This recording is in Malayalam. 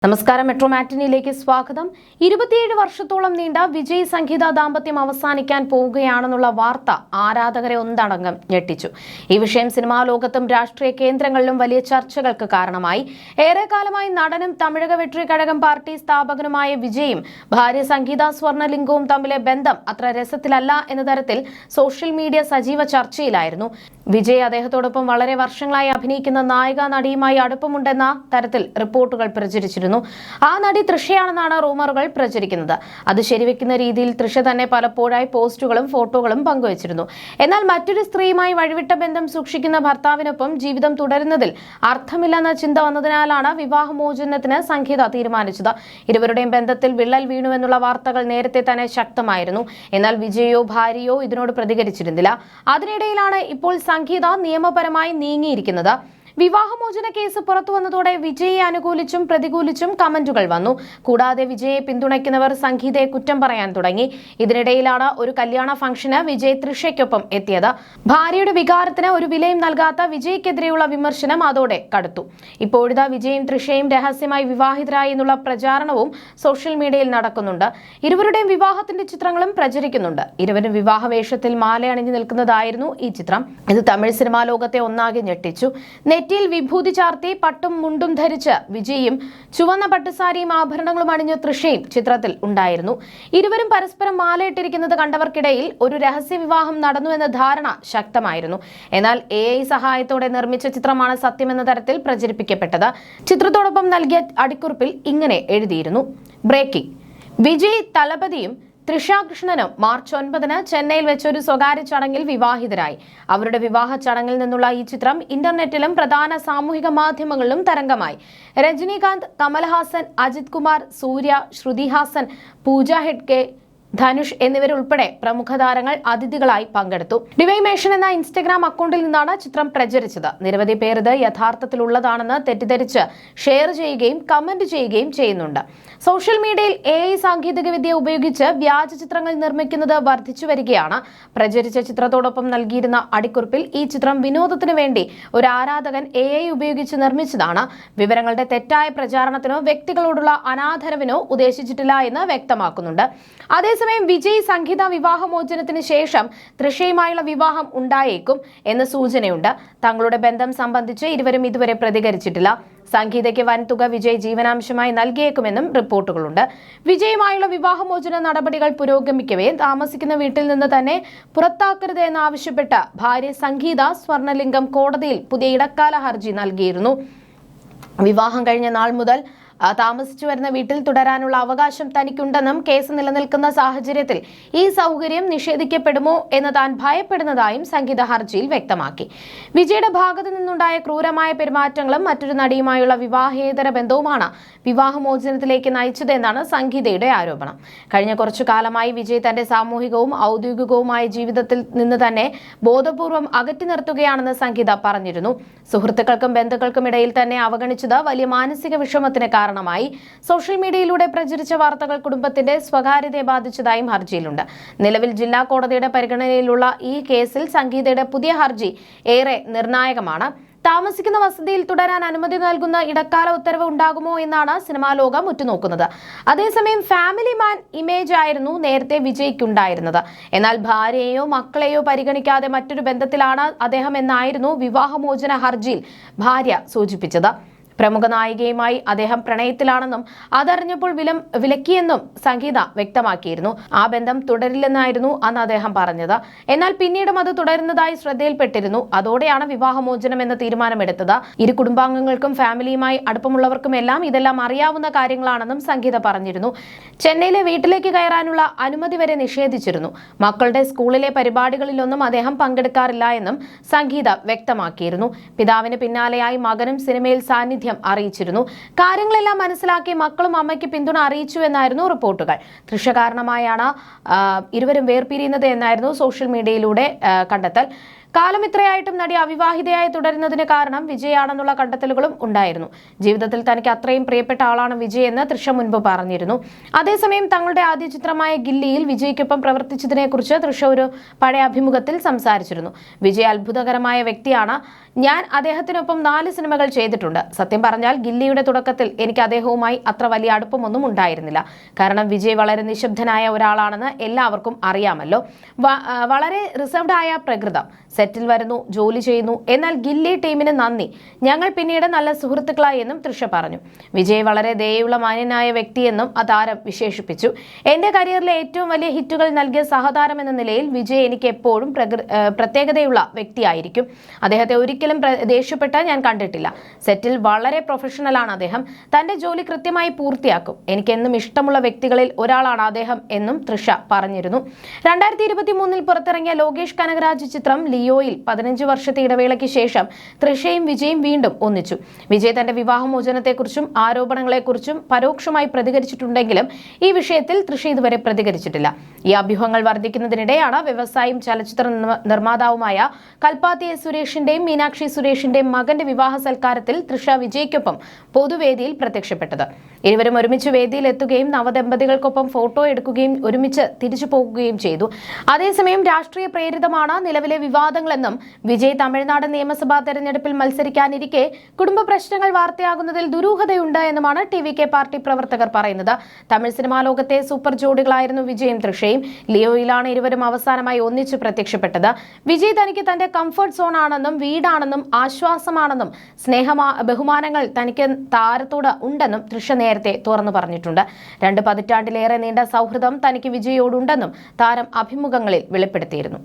നമസ്കാരം. മെട്രോ മാറ്റിനിയിലേക്ക് സ്വാഗതം. 27 വർഷത്തോളം നീണ്ട വിജയ് സംഗീത ദാമ്പത്യം അവസാനിക്കാൻ പോവുകയാണെന്നുള്ള വാർത്ത ആരാധകരെ ഒന്നടങ്കം ഞെട്ടിച്ചു. ഈ വിഷയം സിനിമാ ലോകത്തും രാഷ്ട്രീയ കേന്ദ്രങ്ങളിലും വലിയ ചർച്ചകൾക്ക് കാരണമായി. ഏറെക്കാലമായി നടനും തമിഴക വെട്രി കഴകം പാർട്ടി സ്ഥാപകനുമായ വിജയും ഭാര്യ സംഗീത സ്വർണലിംഗവും തമ്മിലെ ബന്ധം അത്ര രസത്തിലല്ല എന്ന തരത്തിൽ സോഷ്യൽ മീഡിയ സജീവ ചർച്ചയിലായിരുന്നു. വിജയ് അദ്ദേഹത്തോടൊപ്പം വളരെ വർഷങ്ങളായി അഭിനയിക്കുന്ന നായിക നടിയുമായി അടുപ്പമുണ്ടെന്ന തരത്തിൽ റിപ്പോർട്ടുകൾ പ്രചരിച്ചിരുന്നു. ആ നടി തൃഷയാണെന്നാണ് റൂമറുകൾ പ്രചരിക്കുന്നത്. അത് ശരിവെക്കുന്ന രീതിയിൽ തൃഷ തന്നെ പലപ്പോഴായി പോസ്റ്റുകളും ഫോട്ടോകളും പങ്കുവച്ചിരുന്നു. എന്നാൽ മറ്റൊരു സ്ത്രീയുമായി വഴിവിട്ട ബന്ധം സൂക്ഷിക്കുന്ന ഭർത്താവിനൊപ്പം ജീവിതം തുടരുന്നതിൽ അർത്ഥമില്ലെന്ന ചിന്ത വന്നതിനാലാണ് വിവാഹമോചനത്തിന് സംഗീത തീരുമാനിച്ചത്. ഇരുവരുടെയും ബന്ധത്തിൽ വിള്ളൽ വീണുവെന്നുള്ള വാർത്തകൾ നേരത്തെ തന്നെ ശക്തമായിരുന്നു. എന്നാൽ വിജയോ ഭാര്യയോ ഇതിനോട് പ്രതികരിച്ചിരുന്നില്ല. അതിനിടയിലാണ് ഇപ്പോൾ സംഗീത നിയമപരമായി നീങ്ങിയിരിക്കുന്നത്. വിവാഹമോചന കേസ് പുറത്തു വന്നതോടെ വിജയെ അനുകൂലിച്ചും പ്രതികൂലിച്ചും കമന്റുകൾ വന്നു. കൂടാതെ വിജയെ പിന്തുണയ്ക്കുന്നവർ സംഗീതയെ കുറ്റം പറയാൻ തുടങ്ങി. ഇതിനിടയിലാണ് ഒരു കല്യാണ ഫംഗ്ഷന് വിജയ് തൃഷയ്ക്കൊപ്പം എത്തിയത്. ഭാര്യയുടെ വികാരത്തിന് ഒരു വിലയും നൽകാത്ത വിജയ്ക്കെതിരെയുള്ള വിമർശനം അതോടെ കടുത്തു. ഇപ്പോഴിതാ വിജയും തൃഷയും രഹസ്യമായി വിവാഹിതരായി എന്നുള്ള പ്രചാരണവും സോഷ്യൽ മീഡിയയിൽ നടക്കുന്നുണ്ട്. ഇരുവരുടെയും വിവാഹത്തിന്റെ ചിത്രങ്ങളും പ്രചരിക്കുന്നുണ്ട്. ഇരുവരും വിവാഹ വേഷത്തിൽ മാല അണിഞ്ഞു നിൽക്കുന്നതായിരുന്നു ഈ ചിത്രം. ഇത് തമിഴ് സിനിമാ ലോകത്തെ ഒന്നാകെ ഞെട്ടിച്ചു. നെറ്റിയിൽ വിഭൂതി ചാർത്തി പട്ടും മുണ്ടും ധരിച്ച് വിജയും ചുവന്ന പട്ടുസാരിയും ആഭരണങ്ങളും അണിഞ്ഞ തൃഷയും ചിത്രത്തിൽ ഉണ്ടായിരുന്നു. ഇരുവരും പരസ്പരം മാലയിട്ടിരിക്കുന്നത് കണ്ടവർക്കിടയിൽ ഒരു രഹസ്യ വിവാഹം നടന്നുവെന്ന ധാരണ ശക്തമായിരുന്നു. എന്നാൽ AI സഹായത്തോടെ നിർമ്മിച്ച ചിത്രമാണ് സത്യമെന്ന തരത്തിൽ പ്രചരിപ്പിക്കപ്പെട്ടത്. ചിത്രത്തോടൊപ്പം നൽകിയ അടിക്കുറിപ്പിൽ ഇങ്ങനെ എഴുതിയിരുന്നു: ബ്രേക്കിംഗ്. വിജയ് തലപതിയും തൃഷ കൃഷ്ണനും മാർച്ച് 9 ചെന്നൈയിൽ വെച്ച് ഒരു സ്വകാര്യ ചടങ്ങിൽ വിവാഹിതരായി. അവരുടെ വിവാഹ ചടങ്ങിൽ നിന്നുള്ള ഈ ചിത്രം ഇന്റർനെറ്റിലും പ്രധാന സാമൂഹിക മാധ്യമങ്ങളിലും തരംഗമായി. രജനീകാന്ത്, കമൽഹാസൻ, അജിത് കുമാർ, സൂര്യ, ശ്രുതി ഹാസൻ, പൂജ ഹെഗ്ഡെ, ധനുഷ് എന്നിവരുൾപ്പെടെ പ്രമുഖ താരങ്ങൾ അതിഥികളായി പങ്കെടുത്തു. ഡിവൈമേഷൻ എന്ന ഇൻസ്റ്റഗ്രാം അക്കൗണ്ടിൽ നിന്നാണ് ചിത്രം പ്രചരിച്ചത്. നിരവധി പേർ ഇത് യഥാർത്ഥത്തിലുള്ളതാണെന്ന് തെറ്റിദ്ധരിച്ച് ഷെയർ ചെയ്യുകയും കമന്റ് ചെയ്യുകയും ചെയ്യുന്നുണ്ട്. സോഷ്യൽ മീഡിയയിൽ AI സാങ്കേതികവിദ്യ ഉപയോഗിച്ച് വ്യാജ ചിത്രങ്ങൾ നിർമ്മിക്കുന്നത് വർദ്ധിച്ചു വരികയാണ്. പ്രചരിച്ച ചിത്രത്തോടൊപ്പം നൽകിയിരുന്ന അടിക്കുറിപ്പിൽ ഈ ചിത്രം വിനോദത്തിനു വേണ്ടി ഒരു ആരാധകൻ AI ഉപയോഗിച്ച് നിർമ്മിച്ചതാണ്. വിവരങ്ങളുടെ തെറ്റായ പ്രചാരണത്തിനോ വ്യക്തികളോടുള്ള അനാദരവിനോ ഉദ്ദേശിച്ചിട്ടില്ല എന്ന് വ്യക്തമാക്കുന്നുണ്ട്. അതേസമയം വിജയ് സംഗീത വിവാഹമോചനത്തിന് ശേഷം തൃഷയുമായുള്ള വിവാഹം ഉണ്ടായേക്കും എന്ന സൂചനയുണ്ട്. തങ്ങളുടെ ബന്ധം സംബന്ധിച്ച് ഇരുവരും ഇതുവരെ പ്രതികരിച്ചിട്ടില്ല. സംഗീതയ്ക്ക് വൻതുക വിജയ് ജീവനാംശമായി നൽകിയേക്കുമെന്നും റിപ്പോർട്ടുകളുണ്ട്. വിജയുമായുള്ള വിവാഹമോചന നടപടികൾ പുരോഗമിക്കവേ താമസിക്കുന്ന വീട്ടിൽ നിന്ന് തന്നെ പുറത്താക്കരുത് എന്നാവശ്യപ്പെട്ട് ഭാര്യ സംഗീത സ്വർണലിംഗം കോടതിയിൽ പുതിയ ഇടക്കാല ഹർജി നൽകിയിരുന്നു. വിവാഹം കഴിഞ്ഞ നാൾ മുതൽ താമസിച്ചു വരുന്ന വീട്ടിൽ തുടരാനുള്ള അവകാശം തനിക്കുണ്ടെന്നും കേസ് നിലനിൽക്കുന്ന സാഹചര്യത്തിൽ ഈ സൗകര്യം നിഷേധിക്കപ്പെടുമോ എന്ന് താൻ ഭയപ്പെടുന്നതായും സംഗീത ഹർജിയിൽ വ്യക്തമാക്കി. വിജയുടെ ഭാഗത്തു നിന്നുണ്ടായ ക്രൂരമായ പെരുമാറ്റങ്ങളും മറ്റൊരു നടിയുമായുള്ള വിവാഹേതര ബന്ധവുമാണ് വിവാഹമോചനത്തിലേക്ക് നയിച്ചതെന്നാണ് സംഗീതയുടെ ആരോപണം. കഴിഞ്ഞ കുറച്ചു കാലമായി വിജയ് തന്റെ സാമൂഹികവും ഔദ്യോഗികവുമായ ജീവിതത്തിൽ നിന്ന് തന്നെ ബോധപൂർവം അകറ്റി നിർത്തുകയാണെന്ന് സംഗീത പറഞ്ഞിരുന്നു. സുഹൃത്തുക്കൾക്കും ബന്ധുക്കൾക്കും ഇടയിൽ തന്നെ അവഗണിച്ചത് വലിയ മാനസിക വിഷമത്തിന് കാരണമായി. സോഷ്യൽ മീഡിയയിലൂടെ പ്രചരിച്ച വാർത്തകൾ കുടുംബത്തിന്റെ സ്വകാര്യതയെ ബാധിച്ചതായും ഹർജിയിലുണ്ട്. നിലവിൽ ജില്ലാ കോടതിയുടെ പരിഗണനയിലുള്ള ഈ കേസിൽ സംഗീതയുടെ പുതിയ ഹർജി ഏറെ നിർണായകമാണ്. താമസിക്കുന്ന വസതിയിൽ തുടരാൻ അനുമതി നൽകുന്ന ഇടക്കാല ഉത്തരവ് ഉണ്ടാകുമോ എന്നാണ് സിനിമാ ലോകം ഉറ്റുനോക്കുന്നത്. അതേസമയം ഫാമിലി മാൻ ഇമേജ് ആയിരുന്നു നേരത്തെ വിജയ്ക്കുണ്ടായിരുന്നത്. എന്നാൽ ഭാര്യയെയോ മക്കളെയോ പരിഗണിക്കാതെ മറ്റൊരു ബന്ധത്തിലാണ് അദ്ദേഹം എന്നായിരുന്നു വിവാഹമോചന ഹർജിയിൽ ഭാര്യ സൂചിപ്പിച്ചത്. പ്രമുഖ നായികയുമായി അദ്ദേഹം പ്രണയത്തിലാണെന്നും അതറിഞ്ഞപ്പോൾ വിലക്കിയെന്നും സംഗീത വ്യക്തമാക്കിയിരുന്നു. ആ ബന്ധം തുടരില്ലെന്നായിരുന്നു അന്ന് അദ്ദേഹം പറഞ്ഞത്. എന്നാൽ പിന്നീടും അത് തുടരുന്നതായി ശ്രദ്ധയിൽപ്പെട്ടിരുന്നു. അതോടെയാണ് വിവാഹമോചനം എന്ന തീരുമാനമെടുത്തത്. ഇരു കുടുംബാംഗങ്ങൾക്കും ഫാമിലിയുമായി അടുപ്പമുള്ളവർക്കും എല്ലാം ഇതെല്ലാം അറിയാവുന്ന കാര്യങ്ങളാണെന്നും സംഗീത പറഞ്ഞിരുന്നു. ചെന്നൈയിലെ വീട്ടിലേക്ക് കയറാനുള്ള അനുമതി വരെ നിഷേധിച്ചിരുന്നു. മക്കളുടെ സ്കൂളിലെ പരിപാടികളിലൊന്നും അദ്ദേഹം പങ്കെടുക്കാറില്ല എന്നും സംഗീത വ്യക്തമാക്കിയിരുന്നു. പിതാവിന് പിന്നാലെയായി മകനും സിനിമയിൽ സാന്നിധ്യം അറിയിച്ചിരുന്നു. കാര്യങ്ങളെല്ലാം മനസ്സിലാക്കി മക്കളും അമ്മയ്ക്ക് പിന്തുണ അറിയിച്ചു എന്നായിരുന്നു റിപ്പോർട്ടുകൾ. തൃഷ കാരണമായാണ് ഇരുവരും വേർപിരിയുന്നത് എന്നായിരുന്നു സോഷ്യൽ മീഡിയയിലൂടെ കണ്ടെത്തൽ. കാലം ഇത്രയായിട്ടും നടി അവിവാഹിതയായി തുടരുന്നതിന് കാരണം വിജയാണെന്നുള്ള കണ്ടെത്തലുകളും ഉണ്ടായിരുന്നു. ജീവിതത്തിൽ തനിക്ക് അത്രയും പ്രിയപ്പെട്ട ആളാണ് വിജയ് എന്ന് തൃഷ മുൻപ് പറഞ്ഞിരുന്നു. അതേസമയം തങ്ങളുടെ ആദ്യ ചിത്രമായ ഗില്ലിയിൽ വിജയ്ക്കൊപ്പം പ്രവർത്തിച്ചതിനെക്കുറിച്ച് തൃഷ ഒരു പഴയ അഭിമുഖത്തിൽ സംസാരിച്ചിരുന്നു. വിജയ് അത്ഭുതകരമായ വ്യക്തിയാണ്. ഞാൻ അദ്ദേഹത്തിനൊപ്പം 4 സിനിമകൾ ചെയ്തിട്ടുണ്ട്. സത്യം പറഞ്ഞാൽ ഗില്ലിയുടെ തുടക്കത്തിൽ എനിക്ക് അദ്ദേഹവുമായി അത്ര വലിയ അടുപ്പമൊന്നും ഉണ്ടായിരുന്നില്ല. കാരണം വിജയ് വളരെ നിശബ്ദനായ ഒരാളാണെന്ന് എല്ലാവർക്കും അറിയാമല്ലോ. വളരെ റിസർവ്ഡ് ആയ പ്രകൃതം. സെറ്റിൽ വരുന്നു, ജോലി ചെയ്യുന്നു. എന്നാൽ ഗില്ലി ടീമിന് നന്ദി, ഞങ്ങൾ പിന്നീട് നല്ല സുഹൃത്തുക്കളായി എന്നും തൃഷ പറഞ്ഞു. വിജയ് വളരെ ദയയുള്ള മാന്യനായ വ്യക്തിയെന്നും താരം വിശേഷിപ്പിച്ചു. എന്റെ കരിയറിലെ ഏറ്റവും വലിയ ഹിറ്റുകൾ നൽകിയ സഹതാരം എന്ന നിലയിൽ വിജയ് എനിക്ക് എപ്പോഴും പ്രത്യേകതയുള്ള വ്യക്തിയായിരിക്കും. അദ്ദേഹത്തെ ഒരിക്കലും ദേഷ്യപ്പെട്ട് ഞാൻ കണ്ടിട്ടില്ല. സെറ്റിൽ വളരെ പ്രൊഫഷണലാണ് അദ്ദേഹം. തന്റെ ജോലി കൃത്യമായി പൂർത്തിയാക്കും. എനിക്ക് എന്നും ഇഷ്ടമുള്ള വ്യക്തികളിൽ ഒരാളാണ് അദ്ദേഹം എന്നും തൃഷ പറഞ്ഞിരുന്നു. 2023 പുറത്തിറങ്ങിയ ലോകേഷ് കനകരാജ് ചിത്രം ലിയോയിൽ 15 വർഷത്തെ ഇടവേളയ്ക്ക് ശേഷം തൃഷയും വിജയും വീണ്ടും ഒന്നിച്ചു. വിജയ് തന്റെ വിവാഹമോചനത്തെക്കുറിച്ചും ആരോപണങ്ങളെക്കുറിച്ചും പരോക്ഷമായി പ്രതികരിച്ചിട്ടുണ്ടെങ്കിലും ഈ വിഷയത്തിൽ തൃഷ ഇതുവരെ പ്രതികരിച്ചിട്ടില്ല. ഈ അഭ്യൂഹങ്ങൾ വർദ്ധിക്കുന്നതിനിടെയാണ് വ്യവസായിയും ചലച്ചിത്ര നിർമ്മാതാവുമായ കൽപ്പാത്തി എസ് സുരേഷിന്റെയും മീനാക്ഷി സുരേഷിന്റെയും മകന്റെ വിവാഹ സൽക്കാരത്തിൽ തൃഷ വിജയ്ക്കൊപ്പം പൊതുവേദിയിൽ പ്രത്യക്ഷപ്പെട്ടത്. ഇരുവരും ഒരുമിച്ച് വേദിയിൽ എത്തുകയും നവദമ്പതികൾക്കൊപ്പം ഫോട്ടോ എടുക്കുകയും ഒരുമിച്ച് തിരിച്ചു പോകുകയും ചെയ്തു. അതേസമയം രാഷ്ട്രീയ പ്രേരിതമാണ് നിലവിലെ വിവാദങ്ങളെന്നും വിജയ് തമിഴ്നാട് നിയമസഭാ തെരഞ്ഞെടുപ്പിൽ മത്സരിക്കാനിരിക്കെ കുടുംബ പ്രശ്നങ്ങൾ വാർത്തയാകുന്നതിൽ ദുരൂഹതയുണ്ട് എന്നുമാണ് TVK പാർട്ടി പ്രവർത്തകർ പറയുന്നത്. തമിഴ് സിനിമാ ലോകത്തെ സൂപ്പർ ജോഡികളായിരുന്നു വിജയും തൃഷയും. ലിയോയിലാണ് ഇരുവരും അവസാനമായി ഒന്നിച്ച് പ്രത്യക്ഷപ്പെട്ടത്. വിജയ് തനിക്ക് തന്റെ കംഫർട്ട് സോൺ ആണെന്നും വീടാണെന്നും ആശ്വാസമാണെന്നും ബഹുമാനങ്ങൾ തനിക്ക് താരത്തോട് ഉണ്ടെന്നും തൃഷ നേരത്തെ തുറന്നു പറഞ്ഞിട്ടുണ്ട്. 2 പതിറ്റാണ്ടിലേറെ നീണ്ട സൗഹൃദം തനിക്ക് വിജയോടുണ്ടെന്നും താരം അഭിമുഖങ്ങളിൽ വെളിപ്പെടുത്തിയിരുന്നു.